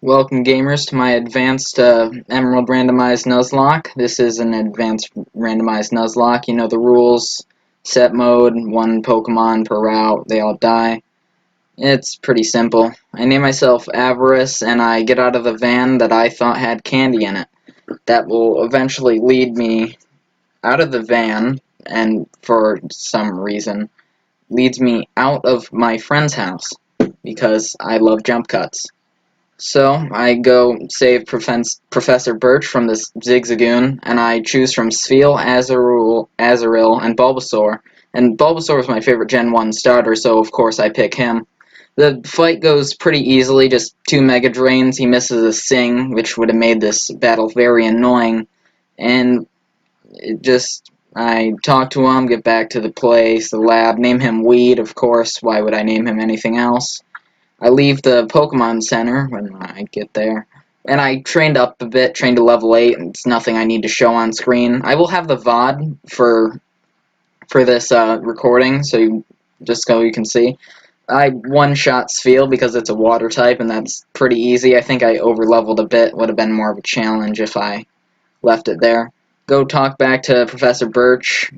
Welcome gamers to my advanced Emerald Randomized Nuzlocke. This is an advanced randomized Nuzlocke. You know the rules. Set mode, one Pokemon per route, they all die. It's pretty simple. I name myself Avarice and I get out of the van that I thought had candy in it. That will eventually lead me out of the van and for some reason leads me out of my friend's house because I love jump cuts. So, I go save Professor Birch from this Zigzagoon, and I choose from Spheal, Azurill, and Bulbasaur. And Bulbasaur was my favorite Gen 1 starter, so of course I pick him. The fight goes pretty easily, just two Mega Drains. He misses a Sing, which would have made this battle very annoying. And I talk to him, get back to the place, the lab, name him Weed, of course. Why would I name him anything else? I leave the Pokemon Center when I get there, and I trained up a bit, trained to level 8, and it's nothing I need to show on screen. I will have the VOD for this recording, so you can see. I one-shot Spheal because it's a water type, and that's pretty easy. I think I over-leveled a bit, would have been more of a challenge if I left it there. Go talk back to Professor Birch,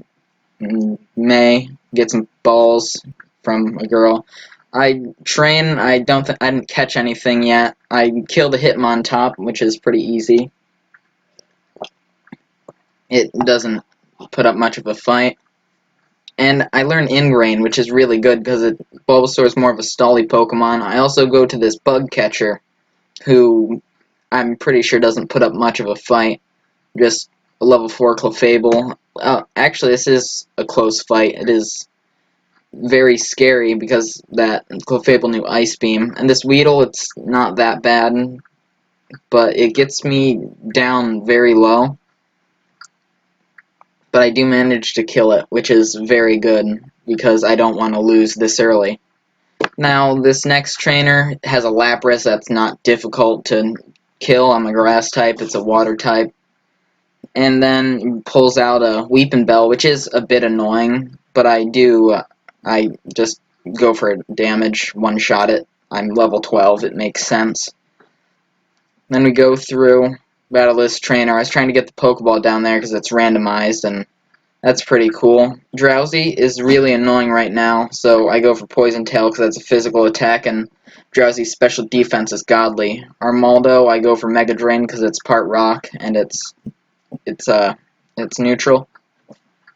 May, get some balls from a girl. I train. I didn't catch anything yet. I killed a Hitmontop, which is pretty easy. It doesn't put up much of a fight. And I learn Ingrain, which is really good because Bulbasaur is more of a stally Pokemon. I also go to this Bug Catcher, who I'm pretty sure doesn't put up much of a fight. Just a level 4 Clefable. Actually, this is a close fight. It is very scary because that Clefable knew Ice Beam. And this Weedle, it's not that bad, but it gets me down very low. But I do manage to kill it, which is very good because I don't want to lose this early. Now, this next trainer has a Lapras that's not difficult to kill. I'm a grass type, it's a water type. And then pulls out a Weepin' Bell, which is a bit annoying, but I just go for damage, one-shot it. I'm level 12, it makes sense. Then we go through Battle this trainer. I was trying to get the Pokeball down there because it's randomized, and that's pretty cool. Drowsy is really annoying right now, so I go for Poison Tail because that's a physical attack, and Drowsy's special defense is godly. Armaldo, I go for Mega Drain because it's part rock, and it's neutral.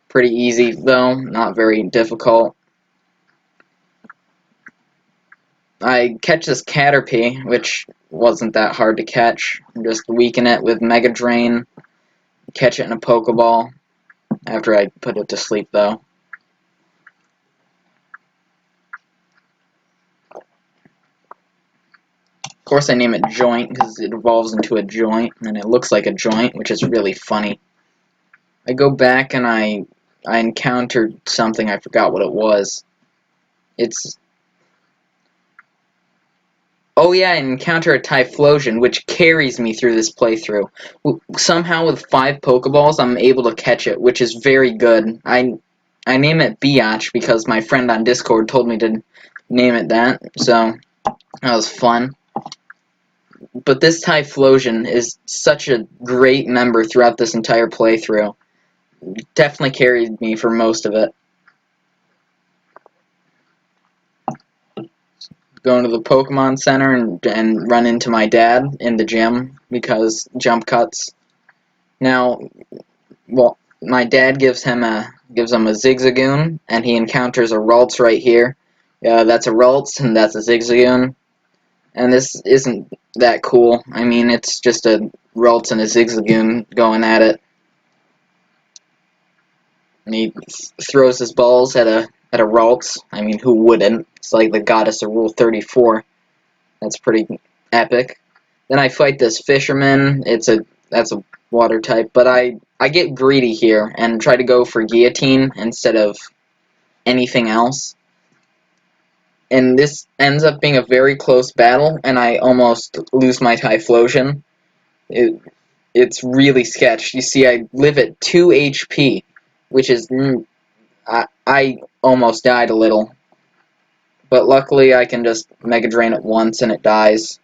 Pretty easy though, not very difficult. I catch this Caterpie, which wasn't that hard to catch. Just weaken it with Mega Drain, catch it in a Pokeball. After I put it to sleep though. Of course I name it Joint because it evolves into a joint, and it looks like a joint, which is really funny. I go back and I encountered something, I forgot what it was. It's... Oh yeah, I encounter a Typhlosion, which carries me through this playthrough. Somehow with 5 Pokeballs, I'm able to catch it, which is very good. I name it Biatch because my friend on Discord told me to name it that, so that was fun. But this Typhlosion is such a great member throughout this entire playthrough. Definitely carried me for most of it. Going to the Pokemon Center and run into my dad in the gym because jump cuts. Now, well, my dad gives him a Zigzagoon, and he encounters a Ralts right here. That's a Ralts, and that's a Zigzagoon. And this isn't that cool. I mean, it's just a Ralts and a Zigzagoon going at it. And he throws his balls at a Ralts. I mean, who wouldn't? It's like the goddess of Rule 34. That's pretty epic. Then I fight this fisherman. That's a water type, but I get greedy here and try to go for guillotine instead of anything else. And this ends up being a very close battle, and I almost lose my Typhlosion. It's really sketch. You see, I live at 2 HP, which is... I almost died a little. But luckily, I can just Mega Drain it once and it dies.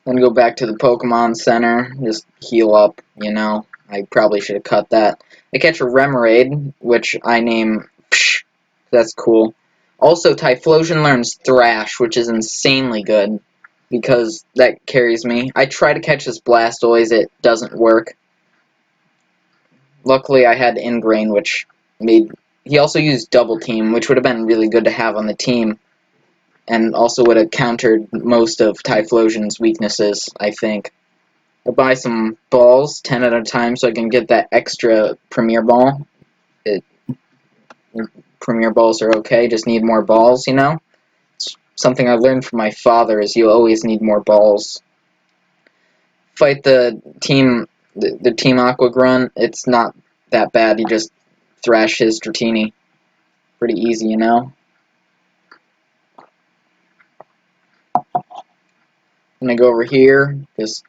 Then go back to the Pokemon Center, just heal up, you know. I probably should have cut that. I catch a Remoraid, which I name Psh. That's cool. Also, Typhlosion learns Thrash, which is insanely good, because that carries me. I try to catch this Blastoise, it doesn't work. Luckily, I had Ingrain, which made... He also used Double Team, which would have been really good to have on the team, and also would have countered most of Typhlosion's weaknesses, I think. I'll buy some balls, 10 at a time, so I can get that extra Premier Ball. Premier Balls are okay, just need more balls, you know? It's something I learned from my father, is you always need more balls. Fight the Team Aqua Grunt, it's not that bad, you just thrash his Dratini. Pretty easy, you know? I'm gonna go over here, just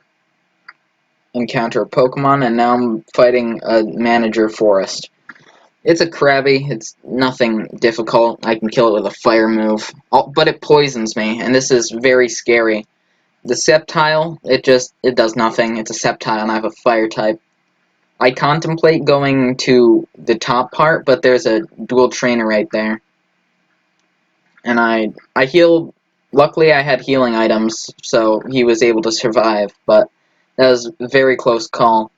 encounter a Pokemon, and now I'm fighting a Manager Forest. It's a Krabby, it's nothing difficult, I can kill it with a fire move, but it poisons me, and this is very scary. The Sceptile, it does nothing, it's a Sceptile and I have a fire type. I contemplate going to the top part, but there's a dual trainer right there. And I healed, luckily I had healing items, so he was able to survive, but that was a very close call.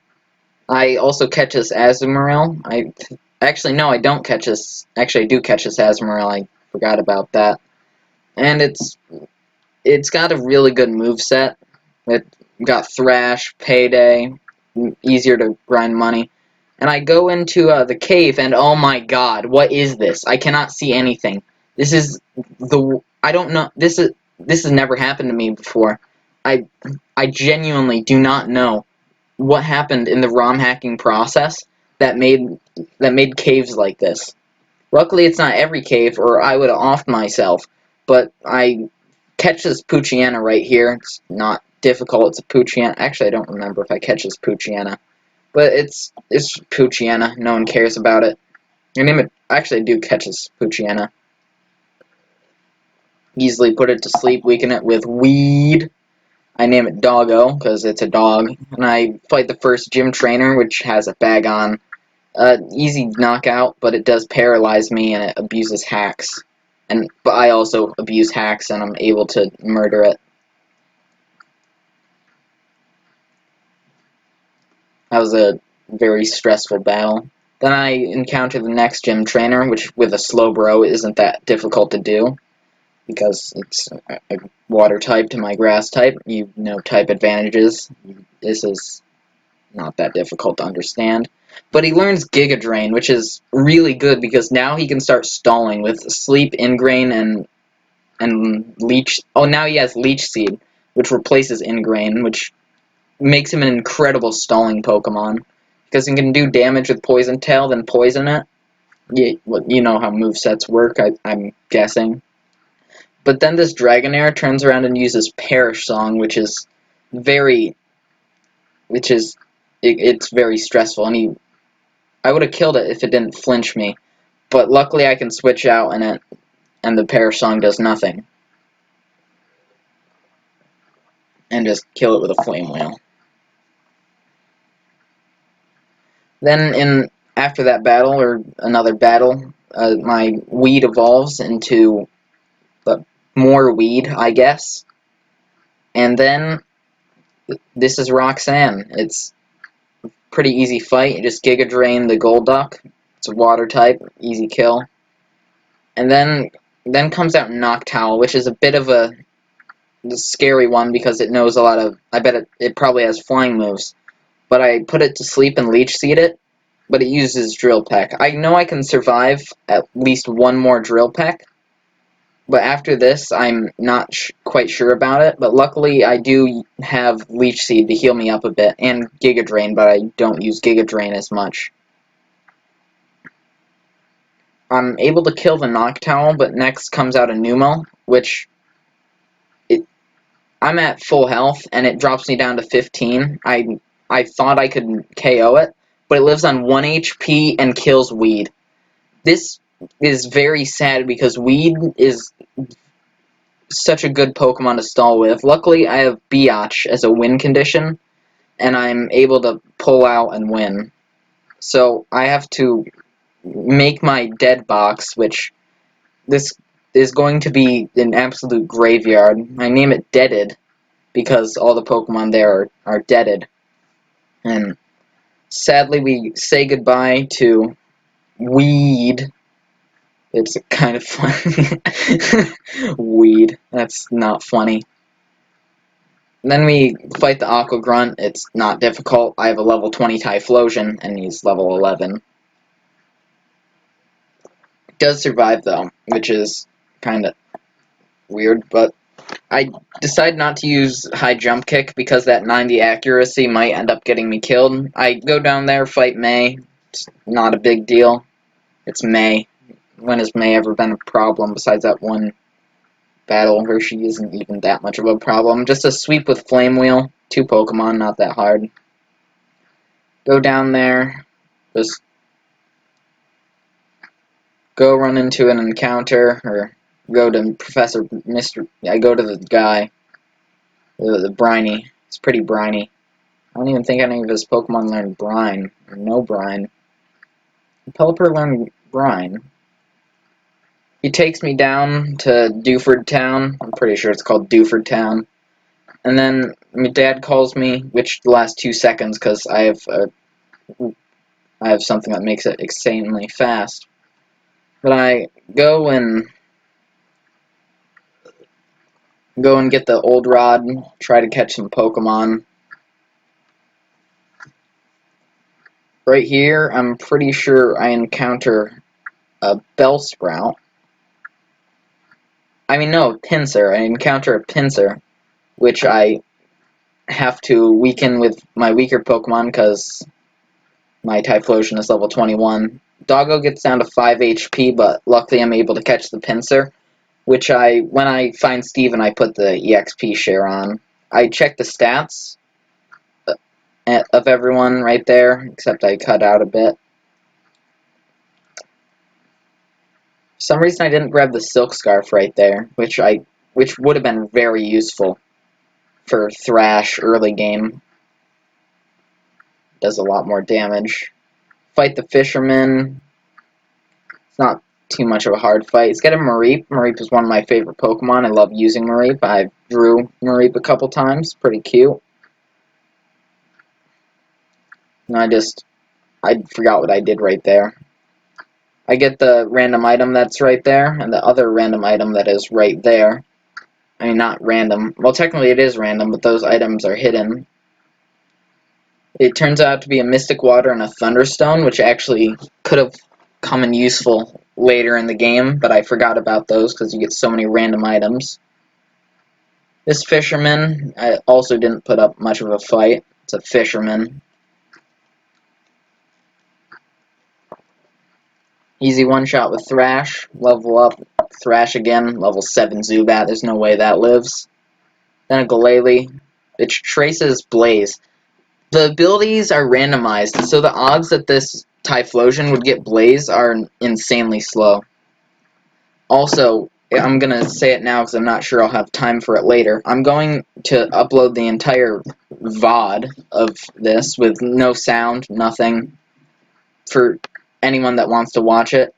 I also catch this Azumarill. Actually, no, I don't catch this. Actually, I do catch this Azumarill. I forgot about that. And it's got a really good moveset. It got Thrash, Payday, easier to grind money. And I go into the cave, and oh my god, what is this? I cannot see anything. This is I don't know. This has never happened to me before. I I genuinely do not know what happened in the ROM hacking process that made caves like this. Luckily, it's not every cave, or I would have offed myself. But I catch this Poochyena right here. It's not difficult. It's a Poochyena. Actually, I don't remember if I catch this Poochyena, but it's Poochyena. No one cares about it. Your name it. Actually, I do catch this Poochyena. Easily put it to sleep. Weaken it with weed. I name it Doggo because it's a dog, and I fight the first gym trainer, which has a bag on. Easy knockout, but it does paralyze me and it abuses hacks. But I also abuse hacks and I'm able to murder it. That was a very stressful battle. Then I encounter the next gym trainer, which with a Slowbro isn't that difficult to do, because it's a water type to my grass type. You know type advantages. This is not that difficult to understand. But he learns Giga Drain, which is really good because now he can start stalling with Sleep, Ingrain, and Leech. Oh, now he has Leech Seed, which replaces Ingrain, which makes him an incredible stalling Pokemon because he can do damage with Poison Tail, then poison it. You know how movesets work, I'm guessing. But then this Dragonair turns around and uses Perish Song, very, which is, it's very stressful, and I would have killed it if it didn't flinch me, but luckily I can switch out and the Perish Song does nothing. And just kill it with a Flame Wheel. Then after that battle, or another battle, my weed evolves into more weed, I guess. And then this is Roxanne. It's a pretty easy fight. You just Giga Drain the Golduck. It's a water type, easy kill. And then comes out Noctowl, which is a bit of a scary one because it knows a lot of... I bet it probably has flying moves. But I put it to sleep and Leech Seed it, but it uses Drill Peck. I know I can survive at least one more Drill Peck, but after this, I'm not quite sure about it. But luckily, I do have Leech Seed to heal me up a bit, and Giga Drain, but I don't use Giga Drain as much. I'm able to kill the Noctowl, but next comes out a Numel, which I'm at full health, and it drops me down to 15. I thought I could KO it, but it lives on 1 HP and kills Weed. This is very sad because Weed is such a good Pokemon to stall with. Luckily, I have Biatch as a win condition, and I'm able to pull out and win. So I have to make my dead box, which this is going to be an absolute graveyard. I name it Deaded because all the Pokemon there are deaded. And sadly, we say goodbye to Weed. It's kind of funny. Weed. That's not funny. Then we fight the Aqua Grunt. It's not difficult. I have a level 20 Typhlosion, and he's level 11. Does survive, though, which is kind of weird, but I decide not to use high jump kick because that 90 accuracy might end up getting me killed. I go down there, fight May. It's not a big deal. It's May. When has May ever been a problem besides that one battle where she isn't even that much of a problem? Just a sweep with Flame Wheel. 2 Pokemon, not that hard. Go down there. Just go run into an encounter, or go to Professor Mr. I go to the guy. The Briny. It's pretty briny. I don't even think any of his Pokemon learned Brine, or no Brine. Pelipper learned Brine. He takes me down to Dewford Town. I'm pretty sure it's called Dewford Town. And then my dad calls me, which lasts 2 seconds because I have something that makes it insanely fast. But I go and get the old rod, try to catch some Pokemon. Right here, I'm pretty sure I encounter a Bellsprout. I mean, no, Pinsir. I encounter a Pinsir, which I have to weaken with my weaker Pokemon because my Typhlosion is level 21. Doggo gets down to 5 HP, but luckily I'm able to catch the Pinsir, which when I find Steven, I put the EXP share on. I check the stats of everyone right there, except I cut out a bit. For some reason I didn't grab the Silk Scarf right there, which would have been very useful for Thrash early game. Does a lot more damage. Fight the Fisherman. It's not too much of a hard fight. It's got a Mareep. Mareep is one of my favorite Pokemon. I love using Mareep. I drew Mareep a couple times. Pretty cute. And I forgot what I did right there. I get the random item that's right there, and the other random item that is right there. I mean, not random. Well, technically it is random, but those items are hidden. It turns out to be a Mystic Water and a Thunderstone, which actually could have come in useful later in the game, but I forgot about those because you get so many random items. This Fisherman also didn't put up much of a fight. It's a Fisherman. Easy one-shot with Thrash. Level up. Thrash again. Level 7 Zubat. There's no way that lives. Then a Glalie, which traces Blaze. The abilities are randomized, so the odds that this Typhlosion would get Blaze are insanely slow. Also, I'm going to say it now because I'm not sure I'll have time for it later. I'm going to upload the entire VOD of this with no sound, nothing, for anyone that wants to watch it.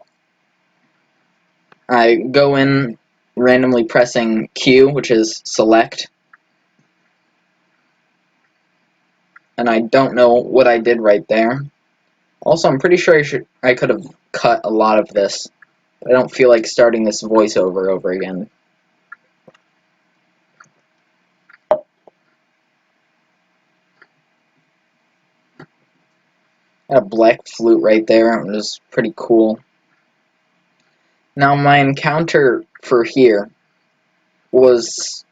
I go in randomly pressing Q, which is select. And I don't know what I did right there. Also, I'm pretty sure I could have cut a lot of this. I don't feel like starting this voiceover over again. Got a black flute right there. It was pretty cool. Now, my encounter for here was...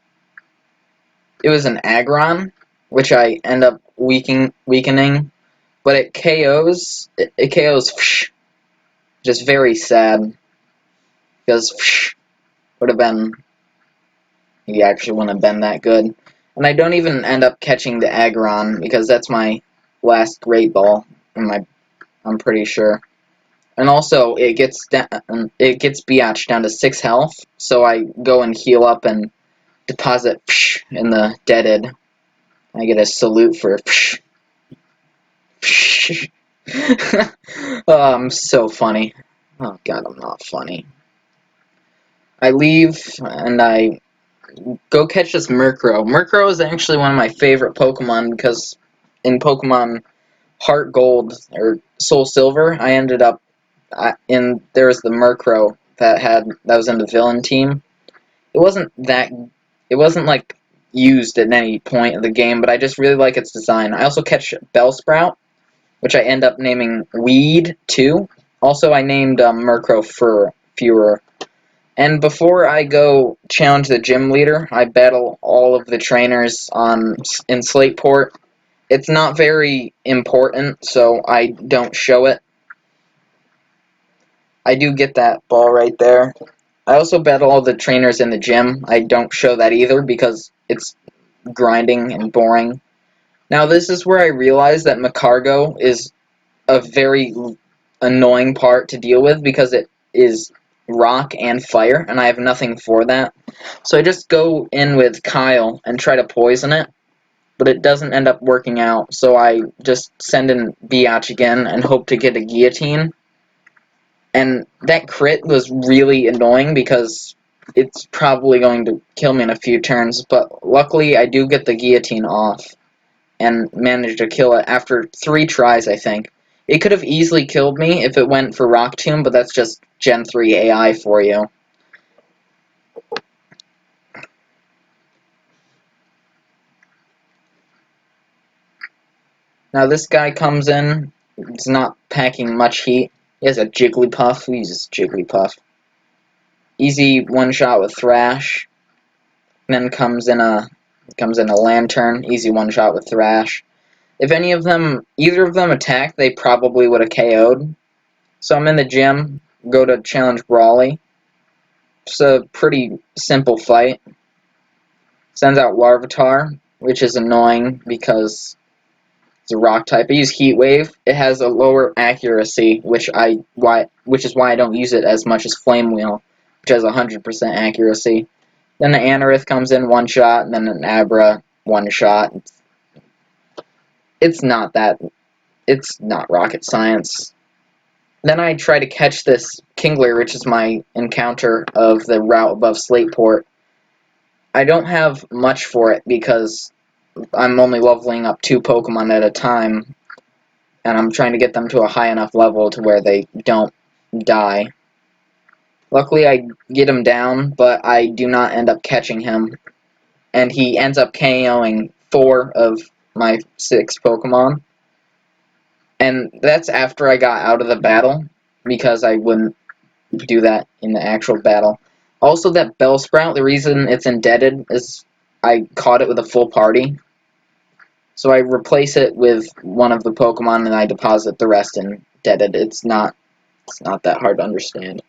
It was an Aggron, which I end up weakening. But it KOs... It KOs... Just very sad. Because... would have been... He actually wouldn't have been that good. And I don't even end up catching the Aggron, because that's my last Great Ball. I'm pretty sure. And also, it gets Biatch down to 6 health, so I go and heal up and deposit in the deaded. I get a salute for oh, I'm so funny. Oh god, I'm not funny. I leave and I go catch this Murkrow. Murkrow is actually one of my favorite Pokemon because in Pokemon Heart Gold or Soul Silver, I ended up there was the Murkrow that was in the villain team. It wasn't that it wasn't like used at any point of the game, but I just really like its design. I also catch Bellsprout, which I end up naming Weed too. Also, I named Murkrow Furor. And before I go challenge the gym leader, I battle all of the trainers in Slateport. It's not very important, so I don't show it. I do get that ball right there. I also battle all the trainers in the gym. I don't show that either because it's grinding and boring. Now this is where I realize that Macargo is a very annoying part to deal with because it is rock and fire, and I have nothing for that. So I just go in with Kyle and try to poison it, but it doesn't end up working out, so I just send in Biatch again and hope to get a guillotine. And that crit was really annoying because it's probably going to kill me in a few turns, but luckily I do get the guillotine off and managed to kill it after 3 tries, I think. It could have easily killed me if it went for Rock Tomb, but that's just Gen 3 AI for you. Now this guy comes in, he's not packing much heat. He has a Jigglypuff. Who uses Jigglypuff? Easy one-shot with Thrash. Then comes in a Lantern. Easy one-shot with Thrash. If either of them attacked, they probably would have KO'd. So I'm in the gym, go to challenge Brawly. It's a pretty simple fight. Sends out Larvitar, which is annoying because it's a rock type. I use Heat Wave. It has a lower accuracy, which is why I don't use it as much as Flame Wheel, which has 100% accuracy. Then the Anorith comes in one shot, and then an Abra one shot. It's not rocket science. Then I try to catch this Kingler, which is my encounter of the route above Slateport. I don't have much for it because I'm only leveling up 2 Pokemon at a time, and I'm trying to get them to a high enough level to where they don't die. Luckily, I get him down, but I do not end up catching him, and he ends up KOing 4 of my 6 Pokemon. And that's after I got out of the battle, because I wouldn't do that in the actual battle. Also, that Bellsprout, the reason it's indebted is I caught it with a full party. So I replace it with one of the Pokemon and I deposit the rest in indebted. It's not that hard to understand.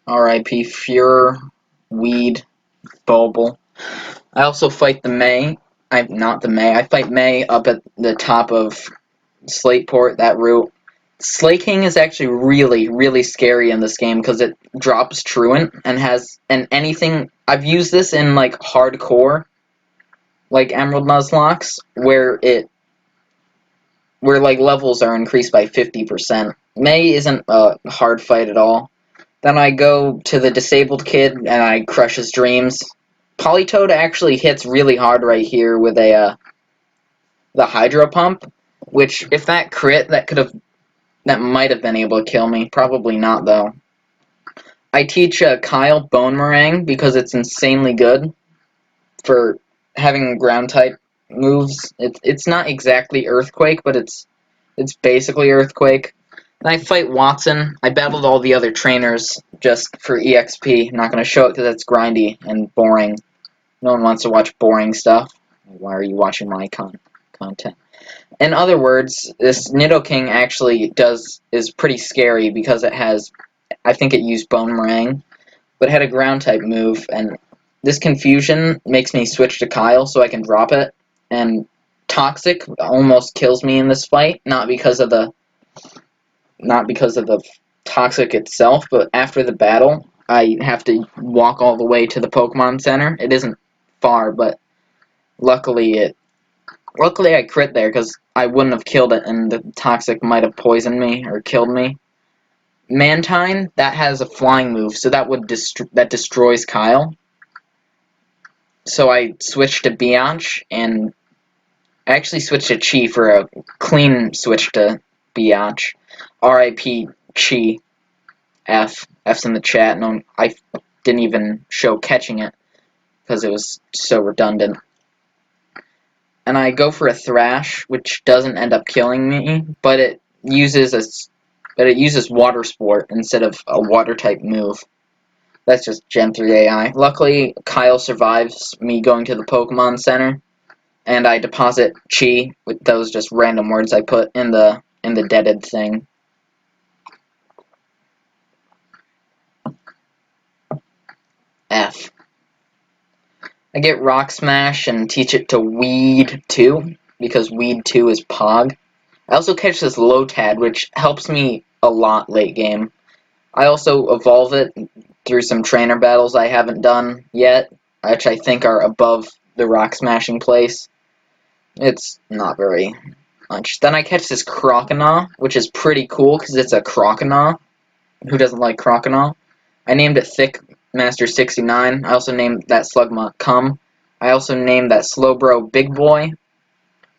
R.I.P. Furor, Weed, Bulble. I also fight the May. I fight May up at the top of Slateport, that route. Slaking is actually really, really scary in this game because it drops Truant and anything. I've used this in like hardcore, like Emerald Nuzlocke, where like levels are increased by 50%. May isn't a hard fight at all. Then I go to the disabled kid and I crush his dreams. Politoed actually hits really hard right here with the Hydro Pump, which if that crit, that might have been able to kill me. Probably not, though. I teach Kyle Bone Meringue because it's insanely good for having ground-type moves. It's not exactly Earthquake, but it's basically Earthquake. And I fight Watson. I battled all the other trainers just for EXP. I'm not going to show it because it's grindy and boring. No one wants to watch boring stuff. Why are you watching my content? In other words, this Nidoking actually is pretty scary because I think it used Bone Meringue, but it had a ground type move, and this confusion makes me switch to Kyle so I can drop it, and Toxic almost kills me in this fight, not because of the Toxic itself, but after the battle, I have to walk all the way to the Pokemon Center. It isn't far, but luckily I crit there because I wouldn't have killed it, and the Toxic might have poisoned me or killed me. Mantine, that has a flying move, so that destroys Kyle. So I switched to Bianch, and I actually switched to Chi for a clean switch to Bianch. R.I.P. Chi. F's in the chat. No, I didn't even show catching it because it was so redundant. And I go for a Thrash, which doesn't end up killing me, but it uses Water Sport instead of a Water type move. That's just Gen 3 AI. Luckily, Kyle survives me going to the Pokemon Center, and I deposit Chi with those just random words I put in the deaded thing. F. I get Rock Smash and teach it to Weed 2, because Weed 2 is Pog. I also catch this Lotad, which helps me a lot late game. I also evolve it through some trainer battles I haven't done yet, which I think are above the Rock Smashing place. It's not very much. Then I catch this Croconaw, which is pretty cool because it's a Croconaw. Who doesn't like Croconaw? I named it Thick Master 69. I also named that Slugma Cum. I also named that Slowbro Big Boy.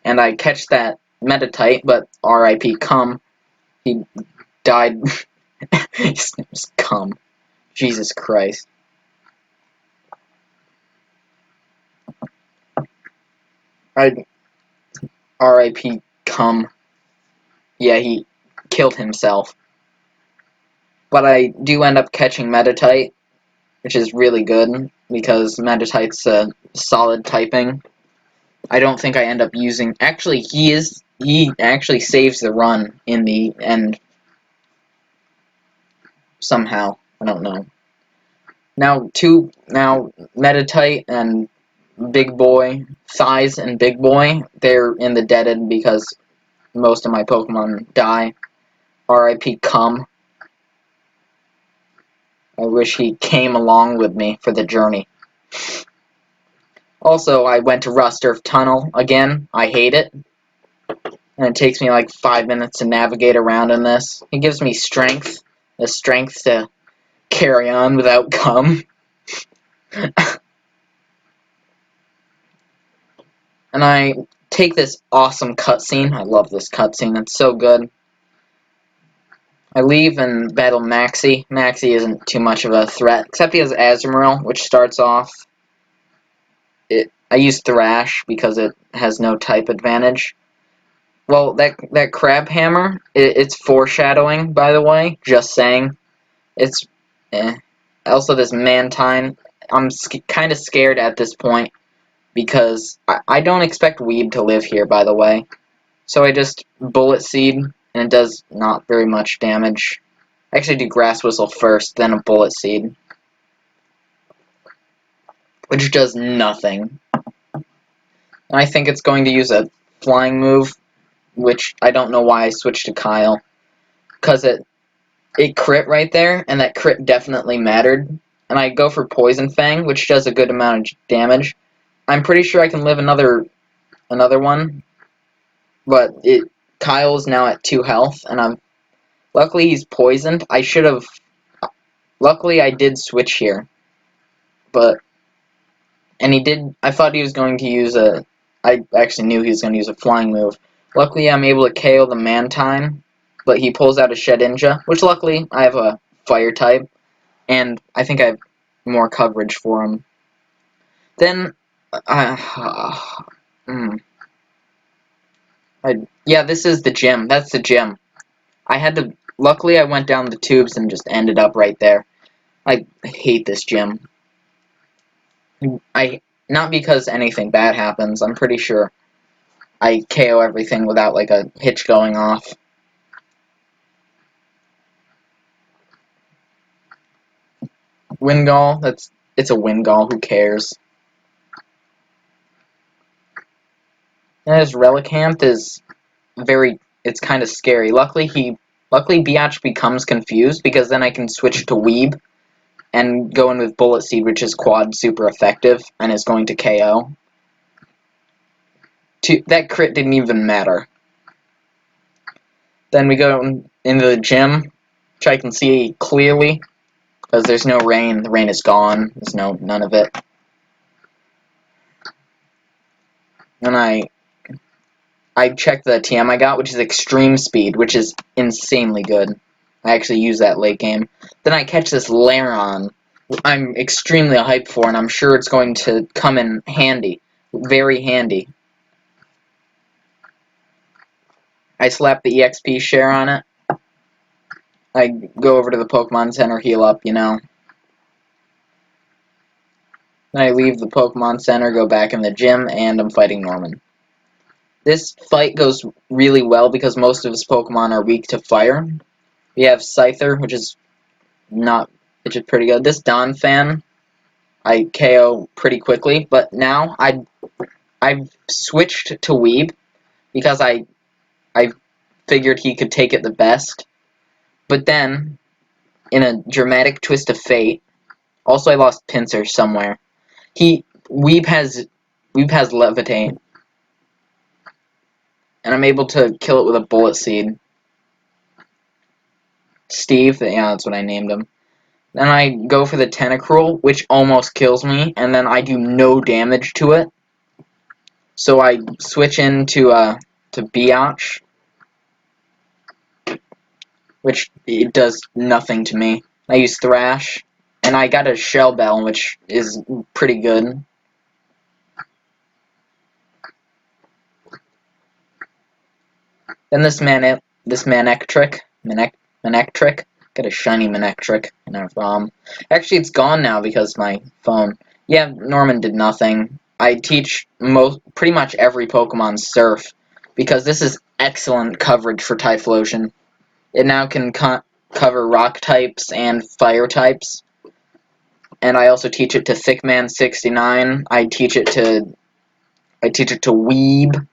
And I catch that Metatite, but R.I.P. Cum. He died. His name's Cum. Jesus Christ. R.I.P. Cum. Yeah, he killed himself. But I do end up catching Metatite, which is really good, because Metatite's a solid typing. I don't think I end up using... Actually, he actually saves the run in the end. Somehow. I don't know. Now Metatite and Big Boy, Thighs and Big Boy, they're in the deaded because most of my Pokemon die. R.I.P. Cum. I wish he came along with me for the journey. Also, I went to Rusturf Tunnel again. I hate it. And it takes me like 5 minutes to navigate around in this. It gives me strength. The strength to carry on without cum. And I take this awesome cutscene. I love this cutscene. It's so good. I leave and battle Maxie. Maxie isn't too much of a threat, except he has Azumarill, which starts off... I use Thrash because it has no type advantage. Well, that Crab Hammer, it's foreshadowing, by the way. Just saying. It's... Also, this Mantine, I'm kind of scared at this point, because I don't expect Weed to live here, by the way. So I just Bullet Seed, and it does not very much damage. I actually do Grass Whistle first, then a Bullet Seed, which does nothing. And I think it's going to use a Flying move, which I don't know why I switched to Kyle. Because it crit right there, and that crit definitely mattered. And I go for Poison Fang, which does a good amount of damage. I'm pretty sure I can live another one, but Kyle is now at 2 health, and luckily he's poisoned. Luckily I did switch here, I thought he was going to use I actually knew he was going to use a flying move. Luckily I'm able to KO the Mantine, but he pulls out a Shedinja, which luckily I have a fire type, and I think I have more coverage for him. Then, yeah, this is the gym. That's the gym. Luckily I went down the tubes and just ended up right there. I hate this gym. Not because anything bad happens, I'm pretty sure I KO everything without like a hitch going off. Wingull, that's it's a Wingull, who cares? And his Relicanth is it's kind of scary. Luckily Biatch becomes confused, because then I can switch to Weeb and go in with Bullet Seed, which is quad super effective and is going to KO. That crit didn't even matter. Then we go into the gym, which I can see clearly, because there's no rain. The rain is gone. There's none of it. And I check the TM I got, which is Extreme Speed, which is insanely good. I actually use that late game. Then I catch this Lairon. I'm extremely hyped for, and I'm sure it's going to come in handy. Very handy. I slap the EXP share on it. I go over to the Pokemon Center, heal up, you know. Then I leave the Pokemon Center, go back in the gym, and I'm fighting Norman. This fight goes really well because most of his Pokemon are weak to fire. We have Scyther, which is pretty good. This Donphan, I KO pretty quickly, but now I've switched to Weeb because I figured he could take it the best. But then, in a dramatic twist of fate, also I lost Pinsir somewhere. Weeb has Levitate, and I'm able to kill it with a Bullet Seed. Steve, yeah, that's what I named him. Then I go for the Tentacruel, which almost kills me, and then I do no damage to it. So I switch into to Biatch, which it does nothing to me. I use Thrash, and I got a Shell Bell, which is pretty good. Then this Manectric, got a shiny Manectric in our farm. Actually, it's gone now because my phone. Yeah, Norman did nothing. I teach pretty much every Pokemon Surf, because this is excellent coverage for Typhlosion. It now can cover Rock types and Fire types. And I also teach it to Thickman69. I teach it to Weeb,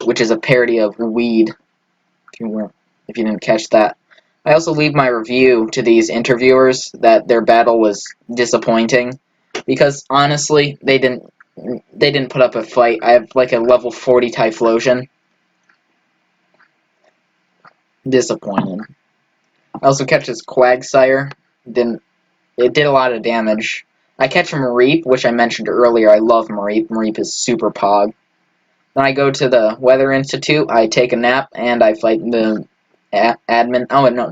which is a parody of Weed, if you didn't catch that. I also leave my review to these interviewers that their battle was disappointing, because honestly, they didn't put up a fight. I have like a level 40 Typhlosion. Disappointed. I also catch this Quagsire. It did a lot of damage. I catch a Mareep, which I mentioned earlier. I love Mareep. Mareep is super pog. Then I go to the Weather Institute. I take a nap, and I fight the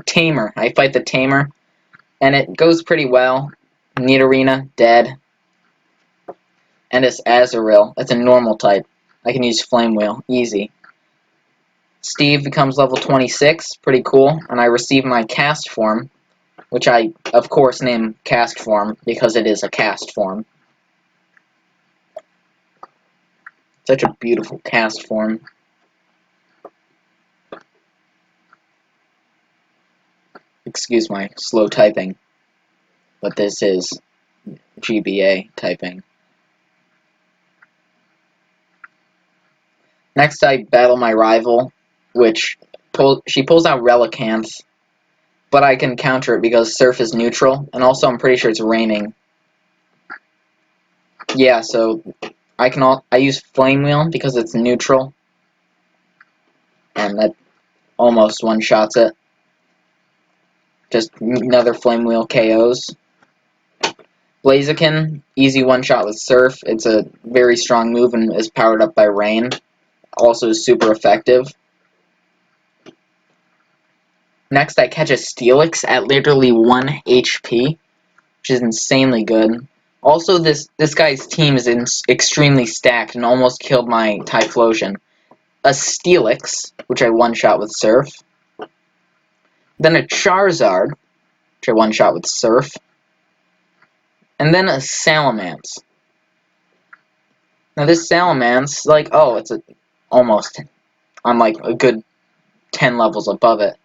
Tamer. I fight the Tamer, and it goes pretty well. Nidorina, dead. And it's Azurill. It's a normal type. I can use Flame Wheel. Easy. Steve becomes level 26. Pretty cool. And I receive my cast form, which I, of course, name Cast Form because it is a cast form. Such a beautiful cast form. Excuse my slow typing, but this is GBA typing. Next, I battle my rival, which she pulls out Relicanth, but I can counter it because Surf is neutral, and also I'm pretty sure it's raining. Yeah, so I use Flame Wheel because it's neutral, and that almost one-shots it. Just another Flame Wheel KOs. Blaziken, easy one-shot with Surf. It's a very strong move and is powered up by Rain. Also super effective. Next, I catch a Steelix at literally 1 HP, which is insanely good. Also, this guy's team is extremely stacked and almost killed my Typhlosion. A Steelix, which I one-shot with Surf. Then a Charizard, which I one-shot with Surf. And then a Salamence. Now this Salamence, I'm like a good 10 levels above it.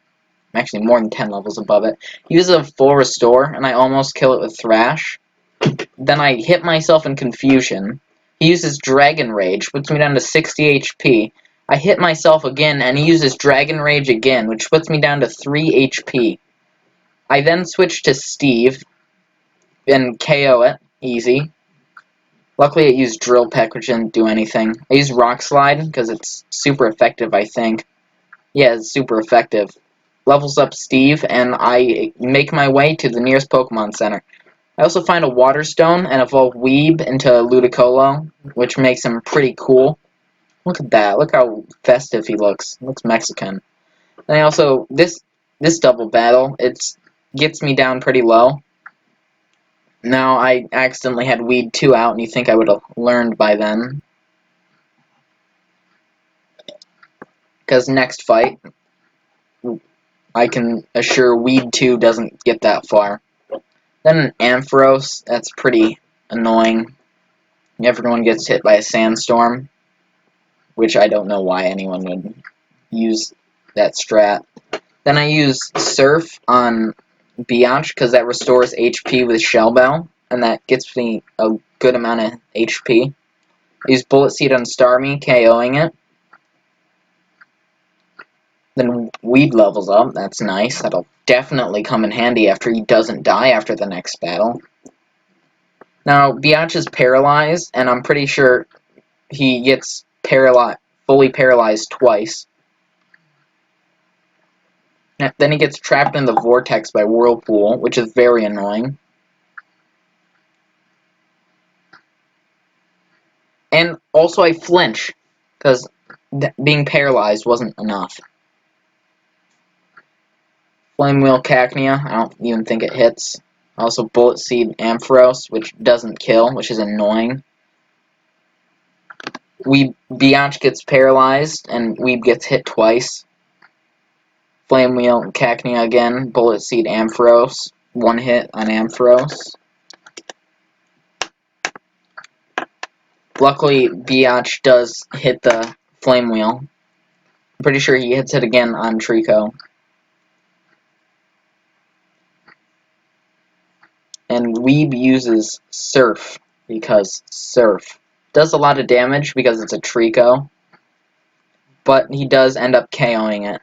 I'm actually more than 10 levels above it. Uses a full restore, and I almost kill it with Thrash. Then I hit myself in confusion. He uses Dragon Rage, puts me down to 60 HP. I hit myself again, and he uses Dragon Rage again, which puts me down to 3 HP. I then switch to Steve and KO it. Easy. Luckily, it used Drill Peck, which didn't do anything. I used Rock Slide, because it's super effective, I think. Yeah, it's super effective. Levels up Steve, and I make my way to the nearest Pokemon Center. I also find a Water Stone and evolve Weeb into Ludicolo, which makes him pretty cool. Look at that. Look how festive he looks. He looks Mexican. And I also, this double battle, it gets me down pretty low. Now, I accidentally had Weed 2 out, and you think I would have learned by then. Because next fight, I can assure Weed 2 doesn't get that far. Then an Ampharos, that's pretty annoying. Everyone gets hit by a sandstorm, which I don't know why anyone would use that strat. Then I use Surf on Biatch, because that restores HP with Shell Bell, and that gets me a good amount of HP. I use Bullet Seed on Starmie, KOing it. Then Weed levels up, that's nice. That'll definitely come in handy after he doesn't die after the next battle. Now, Biatch is paralyzed, and I'm pretty sure he gets fully paralyzed twice. Then he gets trapped in the vortex by Whirlpool, which is very annoying. And also I flinch, because being paralyzed wasn't enough. Flame Wheel Cacnea, I don't even think it hits. Also Bullet Seed Ampharos, which doesn't kill, which is annoying. Biatch gets paralyzed, and Weeb gets hit twice. Flame Wheel Cacnea again, Bullet Seed Ampharos, one hit on Ampharos. Luckily, Biatch does hit the Flame Wheel. I'm pretty sure he hits it again on Trico. And Weeb uses Surf, because Surf does a lot of damage because it's a Trico, but he does end up KOing it.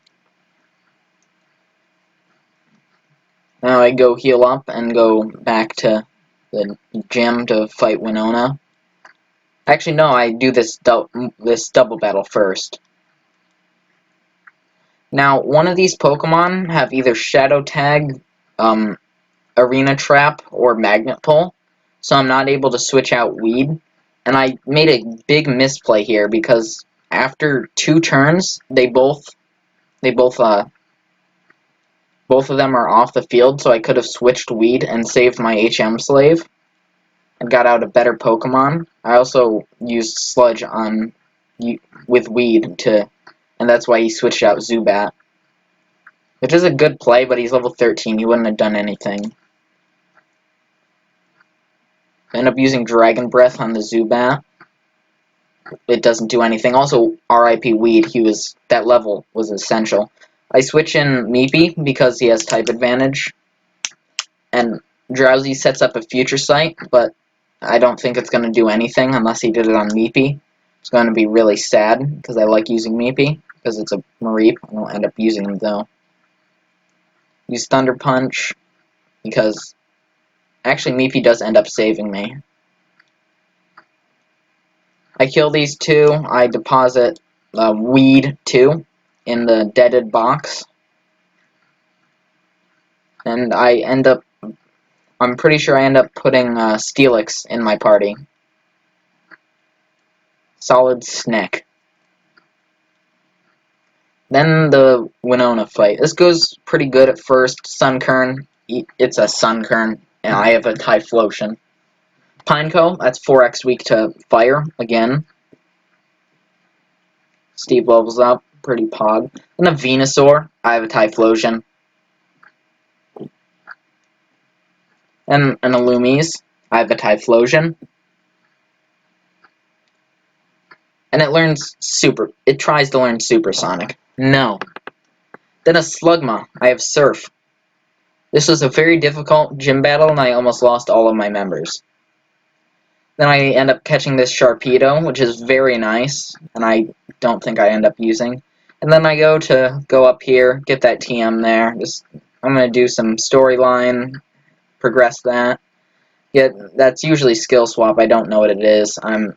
Now I go heal up and go back to the gym to fight Winona. Actually, no, I do this double battle first. Now, one of these Pokemon have either Shadow Tag, Arena Trap, or Magnet Pull, so I'm not able to switch out Weed. And I made a big misplay here because after 2 turns, both of them are off the field, so I could have switched Weed and saved my HM Slave and got out a better Pokemon. I also used Sludge with Weed and that's why he switched out Zubat. Which is a good play, but he's level 13. He wouldn't have done anything. I end up using Dragon Breath on the Zubat. It doesn't do anything. Also, RIP Weed, that level was essential. I switch in Meepy because he has type advantage. And Drowsy sets up a Future Sight, but I don't think it's going to do anything unless he did it on Meepy. It's going to be really sad because I like using Meepy because it's a Mareep. I won't end up using him though. Use Thunder Punch because actually Meepy does end up saving me. I kill these 2. I deposit Weed 2 in the deaded box. And I'm pretty sure I end up putting Steelix in my party. Solid Snack. Then the Winona fight. This goes pretty good at first. Sunkern. It's a Sunkern. And I have a Typhlosion. Pineco, that's 4x weak to fire again. Steve levels up, pretty pog. And a Venusaur, I have a Typhlosion. And an Illumise, I have a Typhlosion. And it tries to learn Supersonic. No. Then a Slugma, I have Surf. This was a very difficult gym battle and I almost lost all of my members. Then I end up catching this Sharpedo, which is very nice, and I don't think I end up using. And then I go up here, get that TM there. I'm gonna do some storyline, progress that. That's usually skill swap. I don't know what it is. I'm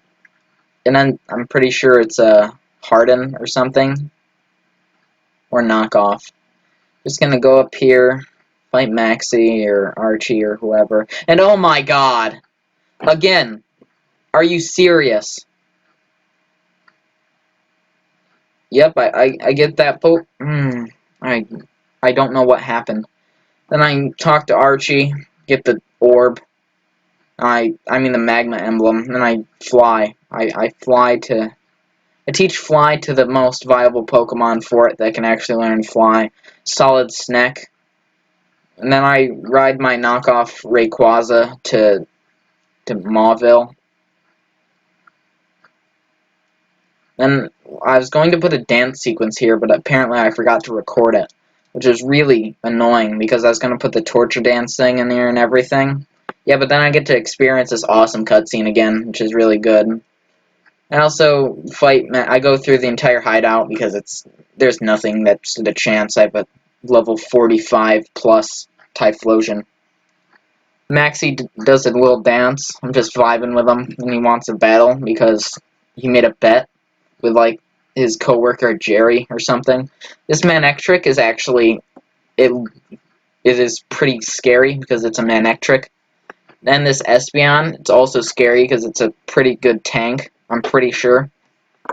pretty sure it's a Harden or something, or knockoff. Just gonna go up here, fight Maxie or Archie or whoever. And oh my god! Again! Are you serious? Yep, I get that poke. I don't know what happened. Then I talk to Archie, get the orb. I mean the magma emblem. Then I fly. I fly to. I teach fly to the most viable Pokemon for it that can actually learn fly. Solid Snack. And then I ride my knockoff Rayquaza to Mauville. Then I was going to put a dance sequence here, but apparently I forgot to record it, which is really annoying because I was going to put the torture dance thing in there and everything. Yeah, but then I get to experience this awesome cutscene again, which is really good. I also I go through the entire hideout because there's nothing that stood a chance. I have a level 45 plus Typhlosion. Maxie does a little dance. I'm just vibing with him, and he wants a battle because he made a bet with like his coworker Jerry or something. This Manectric is actually it. It is pretty scary because it's a Manectric. And this Espeon, it's also scary because it's a pretty good tank. I'm pretty sure.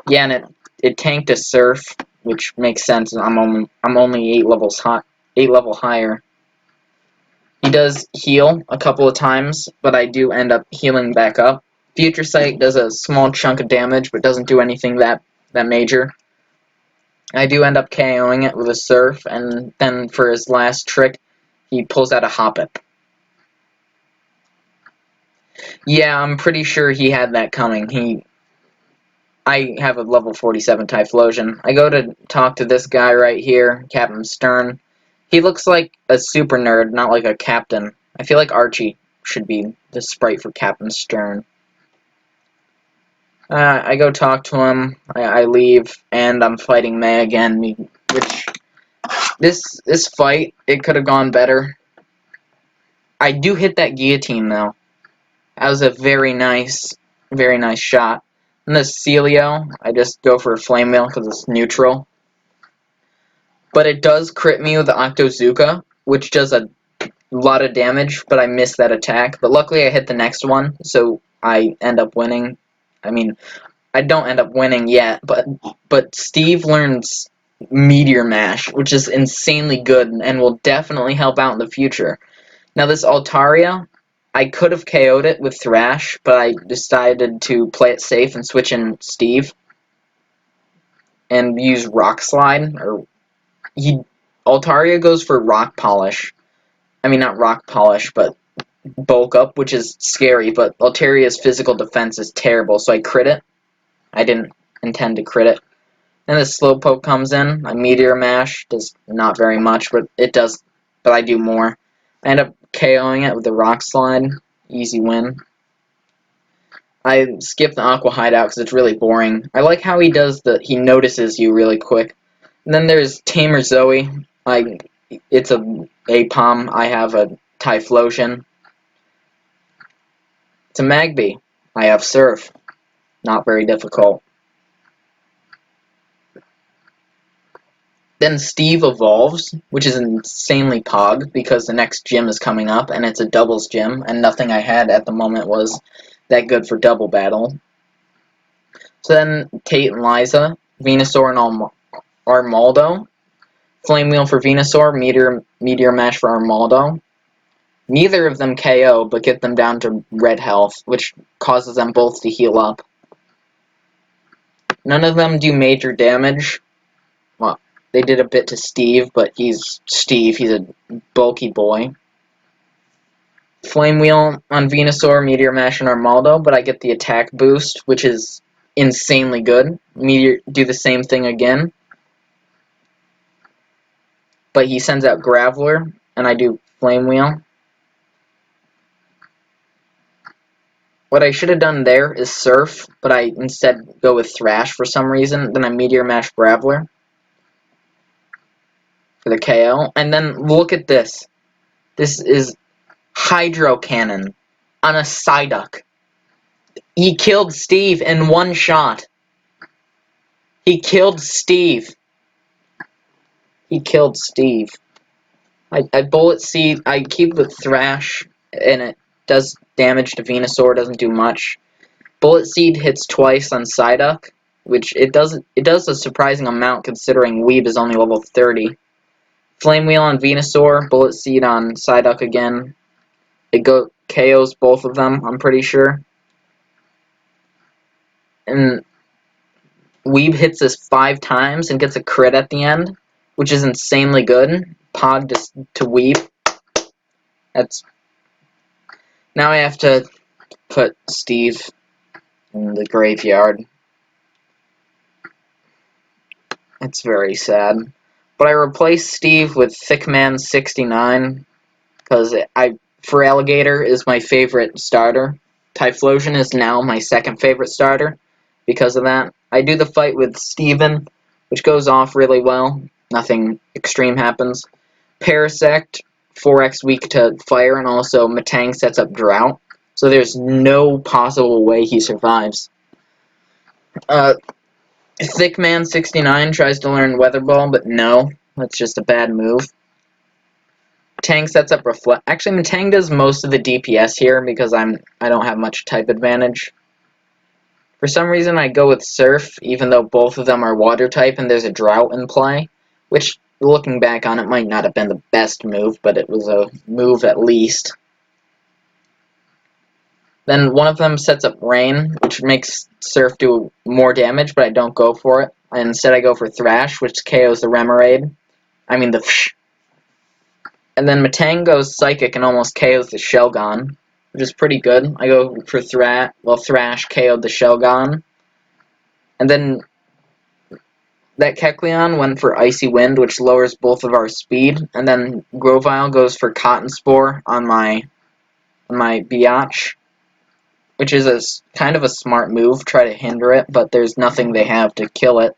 Yeah, and it tanked a Surf, which makes sense. I'm only 8 level higher. He does heal a couple of times, but I do end up healing back up. Future Sight does a small chunk of damage, but doesn't do anything that major. I do end up KOing it with a Surf, and then for his last trick, he pulls out a Hoppip. Yeah, I'm pretty sure he had that coming. I have a level 47 Typhlosion. I go to talk to this guy right here, Captain Stern. He looks like a super nerd, not like a captain. I feel like Archie should be the sprite for Captain Stern. I go talk to him, I leave, and I'm fighting May again, which, this fight, it could have gone better. I do hit that guillotine, though. That was a very nice shot. And this Celio, I just go for a Flame Wheel because it's neutral. But it does crit me with the Octozooka, which does a lot of damage, but I missed that attack. But luckily I hit the next one, so I end up winning. I mean, I don't end up winning yet, but Steve learns Meteor Mash, which is insanely good and will definitely help out in the future. Now this Altaria, I could have KO'd it with Thrash, but I decided to play it safe and switch in Steve and use Rock Slide. Altaria goes for Rock Polish. I mean, not Rock Polish, but Bulk Up, which is scary, but Altaria's physical defense is terrible, so I crit it. I didn't intend to crit it. Then the Slowpoke comes in. A Meteor Mash does not very much, but it does, but I do more. I end up KOing it with the Rock Slide. Easy win. I skip the Aqua Hideout because it's really boring. I like how he notices you really quick. And then there's Tamer Zoe. It's a Apom. I have a Typhlosion. It's a Magby. I have Surf. Not very difficult. Then Steve evolves, which is insanely pog, because the next gym is coming up, and it's a doubles gym, and nothing I had at the moment was that good for double battle. So then Tate and Liza, Venusaur and Armaldo. Flame Wheel for Venusaur, Meteor Mash for Armaldo. Neither of them KO, but get them down to red health, which causes them both to heal up. None of them do major damage. Well, they did a bit to Steve, but he's Steve. He's a bulky boy. Flame Wheel on Venusaur, Meteor Mash, and Armaldo, but I get the attack boost, which is insanely good. Meteor do the same thing again. But he sends out Graveler, and I do Flame Wheel. What I should have done there is Surf, but I instead go with Thrash for some reason. Then I Meteor Mash Graveler for the KO. And then look at this. This is Hydro Cannon on a Psyduck. He killed Steve in one shot. He killed Steve. He killed Steve. I Bullet Seed. I keep with Thrash, and it does damage to Venusaur. Doesn't do much. Bullet Seed hits twice on Psyduck, which it does a surprising amount considering Weeb is only level 30. Flame Wheel on Venusaur, Bullet Seed on Psyduck again. It KOs both of them, I'm pretty sure. And Weeb hits this 5 times and gets a crit at the end, which is insanely good. Pog to Weeb. That's now I have to put Steve in the graveyard. It's very sad. But I replaced Steve with Thickman69 because Feraligatr is my favorite starter. Typhlosion is now my second favorite starter because of that. I do the fight with Steven, which goes off really well. Nothing extreme happens. Parasect, 4x weak to fire, and also Matang sets up Drought. So there's no possible way he survives. Thickman69 tries to learn Weather Ball, but no. That's just a bad move. Matang sets up Reflect. Actually, Matang does most of the DPS here because I don't have much type advantage. For some reason, I go with Surf, even though both of them are Water type and there's a Drought in play, which, looking back on it, might not have been the best move, but it was a move at least. Then one of them sets up Rain, which makes Surf do more damage, but I don't go for it. Instead, I go for Thrash, which KOs the Remoraid. I mean, the Psh. And then Matang goes Psychic and almost KOs the Shelgon, which is pretty good. I go for Thrash KO'd the Shelgon. And then that Kecleon went for Icy Wind, which lowers both of our speed. And then Grovyle goes for Cotton Spore on my Biatch, which is kind of a smart move. Try to hinder it, but there's nothing they have to kill it.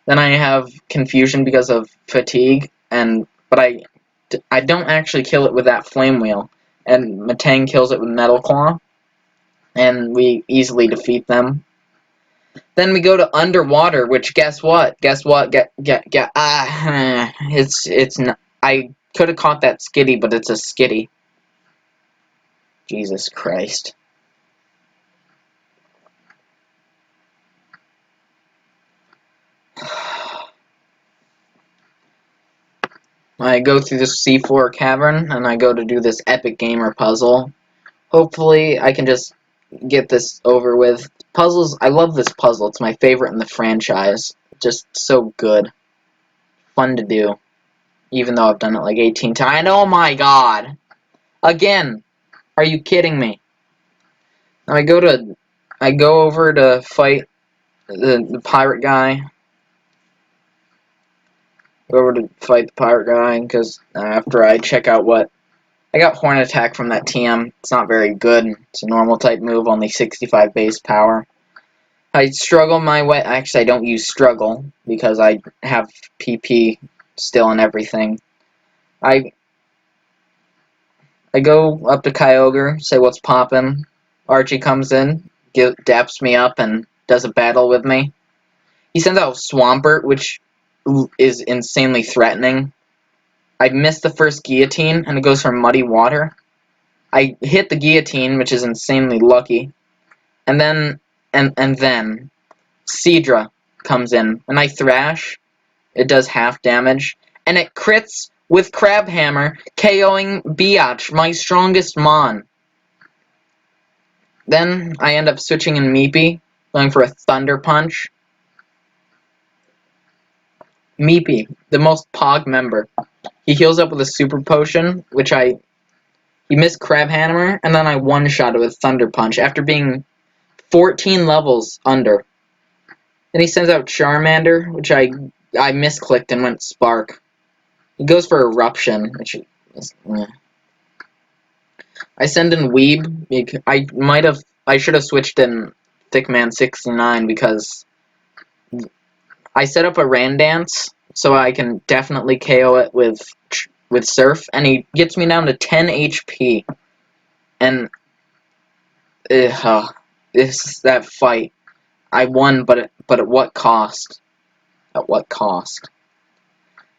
Then I have Confusion because of Fatigue, but I don't actually kill it with that Flame Wheel. And Matang kills it with Metal Claw, and we easily defeat them. Then we go to Underwater, which guess what? It's not, I could have caught that Skitty, but it's a Skitty. Jesus Christ. I go through this seafloor cavern, and I go to do this epic gamer puzzle. Hopefully, I can just get this over with. Puzzles, I love this puzzle. It's my favorite in the franchise. Just so good. Fun to do. Even though I've done it like 18 times. And oh my god! Again! Are you kidding me? I go over to fight the pirate guy. Go over to fight the pirate guy, because after I check out what... I got Horn Attack from that TM. It's not very good. It's a normal type move, only 65 base power. I struggle my way... Actually, I don't use struggle, because I have PP still and everything. I go up to Kyogre, say what's poppin'. Archie comes in, daps me up, and does a battle with me. He sends out Swampert, which is insanely threatening. I miss the first Guillotine, and it goes for Muddy Water. I hit the Guillotine, which is insanely lucky. And then Seadra comes in, and I Thrash. It does half damage, and it crits with Crab Hammer, KOing Biatch, my strongest Mon. Then I end up switching in Meepy, going for a Thunder Punch. Meepy, the most Pog member. He heals up with a Super Potion, which he missed Crab Hammer, and then I one-shot it with Thunder Punch after being 14 levels under. Then he sends out Charmander, which I misclicked and went Spark. He goes for Eruption, which is... I send in Weeb. I should have switched in Thickman69 because I set up a Randance so I can definitely KO it with Surf, and he gets me down to 10 HP. And that fight, I won, but at what cost? At what cost?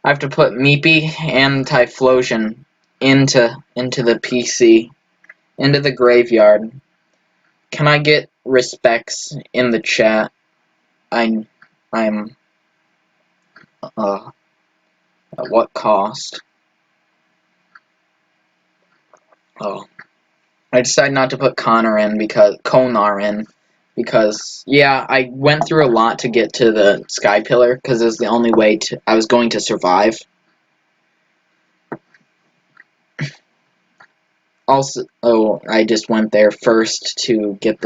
I have to put Meepy and Typhlosion into the PC, into the graveyard. Can I get respects in the chat? I'm at what cost? Oh, I decided not to put Konar in because yeah, I went through a lot to get to the Sky Pillar because it was the only way I was going to survive. Also, I just went there first to get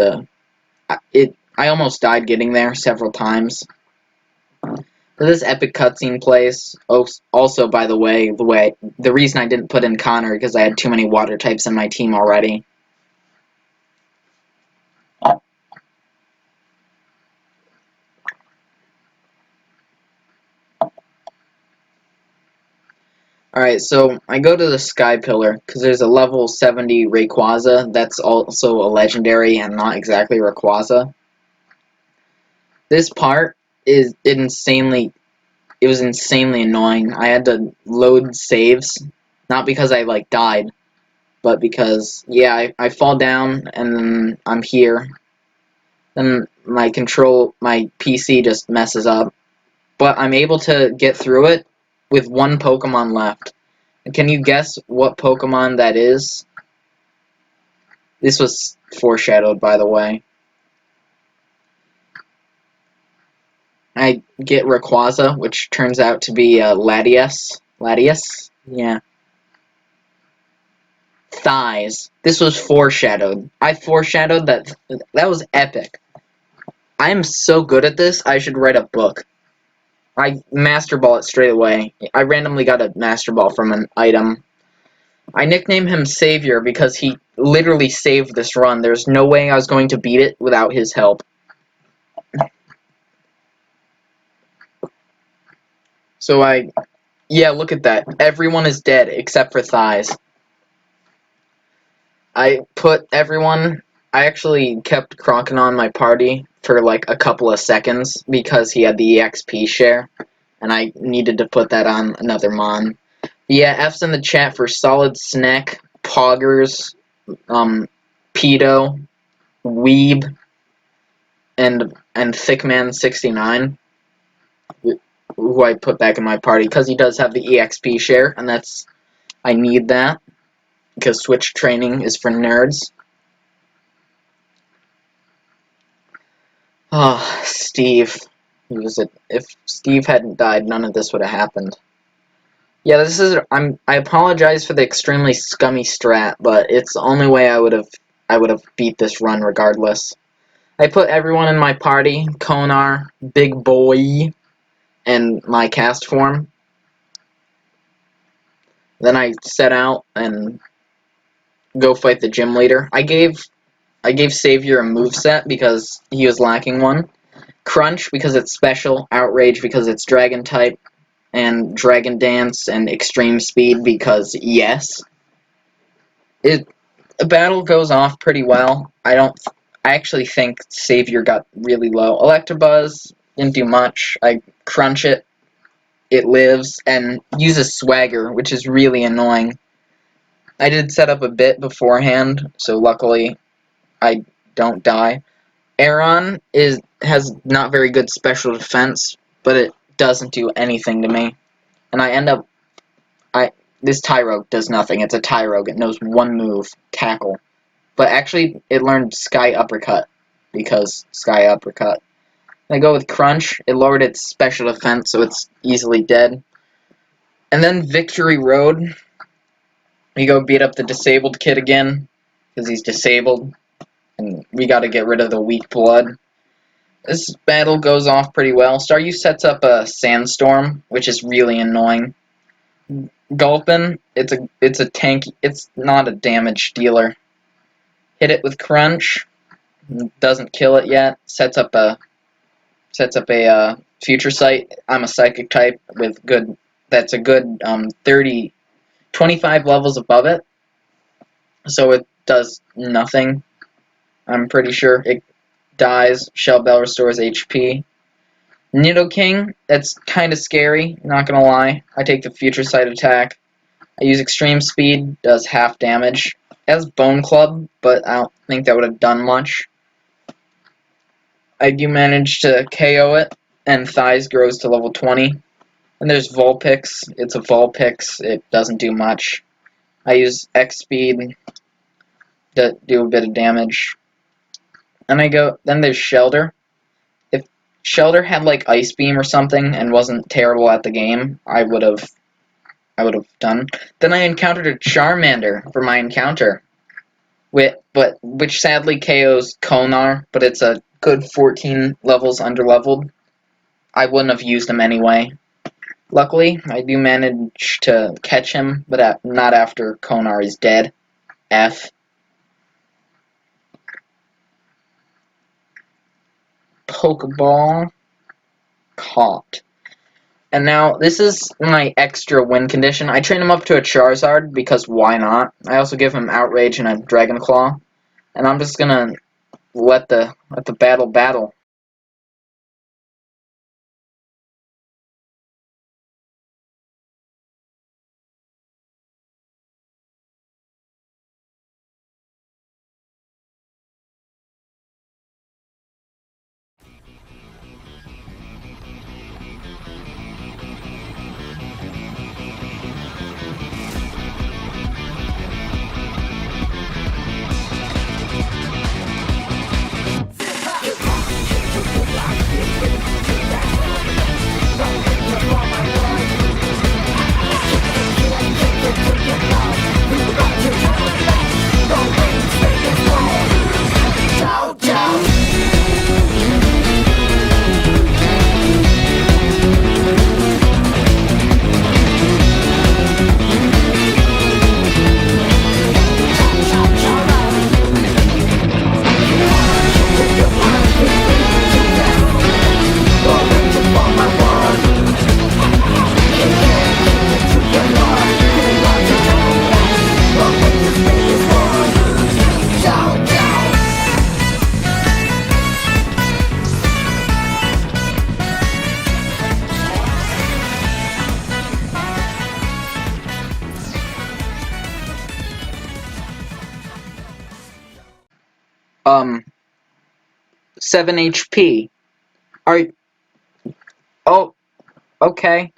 I almost died getting there several times. But this epic cutscene plays. Oh, also, by the way, the reason I didn't put in Connor because I had too many water types in my team already. Alright, so I go to the Sky Pillar because there's a level 70 Rayquaza that's also a legendary and not exactly Rayquaza. This part is it was insanely annoying. I had to load saves, not because I died, but because yeah, I fall down and then I'm here. Then my PC just messes up. But I'm able to get through it with one Pokemon left. Can you guess what Pokemon that is? This was foreshadowed, by the way. I get Rayquaza, which turns out to be Latias. Latias? Yeah. Thighs. This was foreshadowed. I foreshadowed that. That was epic. I am so good at this, I should write a book. I Master Ball it straight away. I randomly got a Master Ball from an item. I nicknamed him Savior because he literally saved this run. There's no way I was going to beat it without his help. So yeah, look at that. Everyone is dead except for Thighs. I actually kept Cronkon on my party for like a couple of seconds because he had the EXP share, and I needed to put that on another Mon. Yeah, F's in the chat for Solid Snack, Poggers, Pedo, Weeb, and Thickman69, who I put back in my party because he does have the EXP share, and I need that because Switch training is for nerds. Oh, Steve. If Steve hadn't died, none of this would have happened. Yeah, I apologize for the extremely scummy strat, but it's the only way I would have beat this run regardless. I put everyone in my party, Konar, Big Boy, and my cast form. Then I set out and go fight the gym leader. I gave Savior a moveset because he was lacking one. Crunch because it's special, Outrage because it's Dragon type, and Dragon Dance and Extreme Speed because yes. The battle goes off pretty well. I actually think Savior got really low. Electabuzz didn't do much. I crunch it, it lives, and uses Swagger, which is really annoying. I did set up a bit beforehand, so luckily I don't die. Aeron has not very good special defense, but it doesn't do anything to me. And I end up this Tyrogue does nothing. It's a Tyrogue. It knows one move, Tackle. But actually it learned Sky Uppercut because Sky Uppercut. I go with Crunch. It lowered its special defense, so it's easily dead. And then Victory Road. We go beat up the disabled kid again because he's disabled. And we got to get rid of the weak blood. This battle goes off pretty well. Staryu sets up a Sandstorm, which is really annoying. Gulpin, it's a tank. It's not a damage dealer. Hit it with Crunch, doesn't kill it yet. Sets up a future sight. I'm a psychic type with good. That's a good 25 levels above it. So it does nothing. I'm pretty sure it dies. Shell Bell restores HP. Nidoking, that's kind of scary, not gonna lie. I take the future sight attack. I use extreme speed, does half damage. It has Bone Club, but I don't think that would have done much. I do manage to KO it, and Thighs grows to level 20. And there's Vulpix. It's a Vulpix. It doesn't do much. I use X speed to do a bit of damage. And then there's Shelter. If Shelter had like Ice Beam or something and wasn't terrible at the game, I would have done. Then I encountered a Charmander for my encounter, which sadly KOs Konar, but it's a good 14 levels underleveled. I wouldn't have used him anyway. Luckily, I do manage to catch him, but not after Konar is dead. F. Pokeball. Caught. And now, this is my extra win condition. I train him up to a Charizard, because why not? I also give him Outrage and a Dragon Claw. And I'm just gonna let the battle. Um, 7 HP. Oh, okay.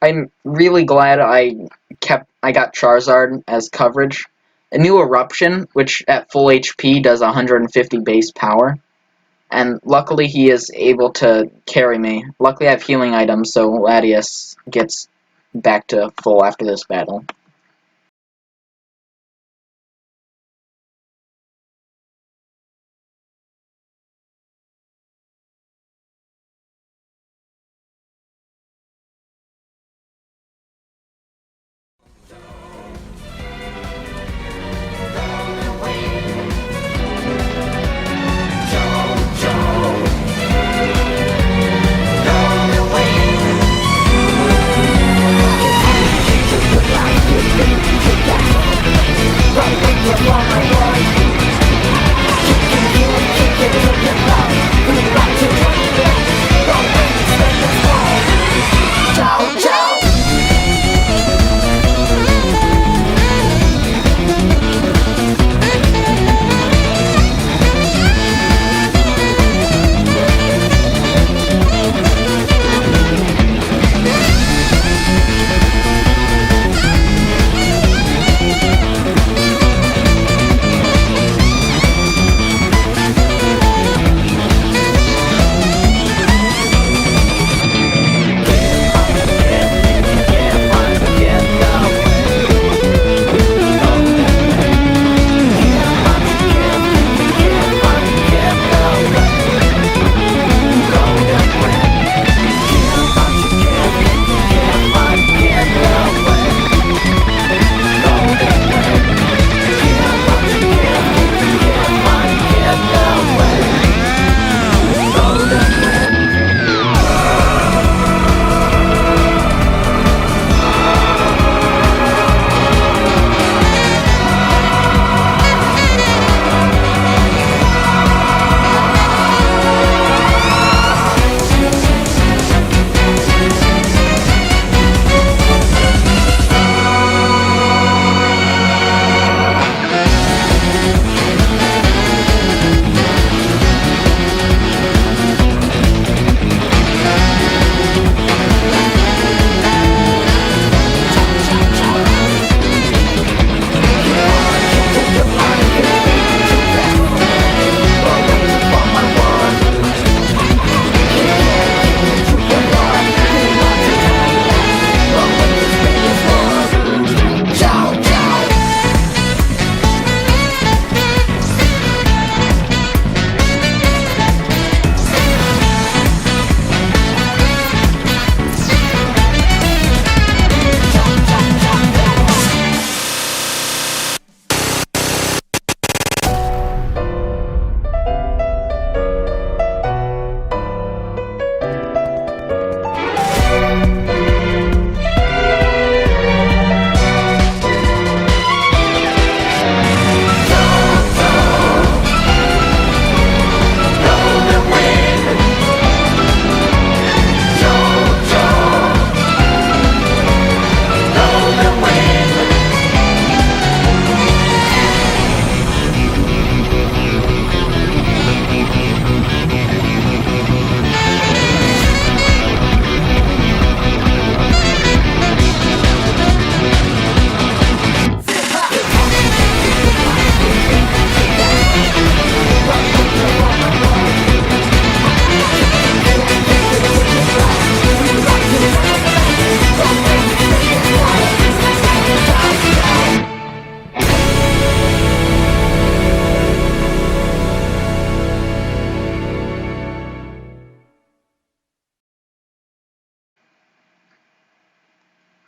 I'm really glad I got Charizard as coverage. A new Eruption, which at full HP does 150 base power. And luckily he is able to carry me. Luckily I have healing items, so Latias gets back to full after this battle.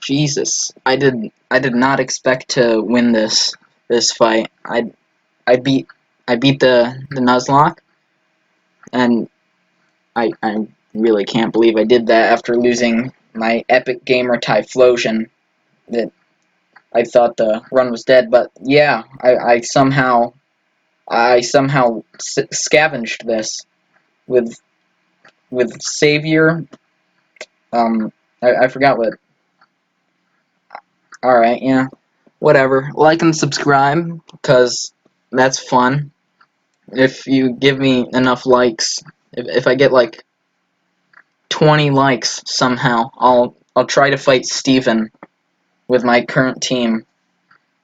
Jesus, I did not expect to win this fight. I beat the Nuzlocke, and I really can't believe I did that after losing my epic gamer Typhlosion. That I thought the run was dead, but yeah, I somehow scavenged this with Savior. I forgot what. All right, yeah, whatever. Like and subscribe, because that's fun. If you give me enough likes, if I get like 20 likes somehow, I'll try to fight Steven with my current team.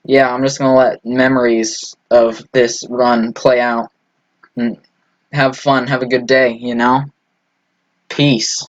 Yeah, I'm just gonna let memories of this run play out and have fun, have a good day, you know? Peace.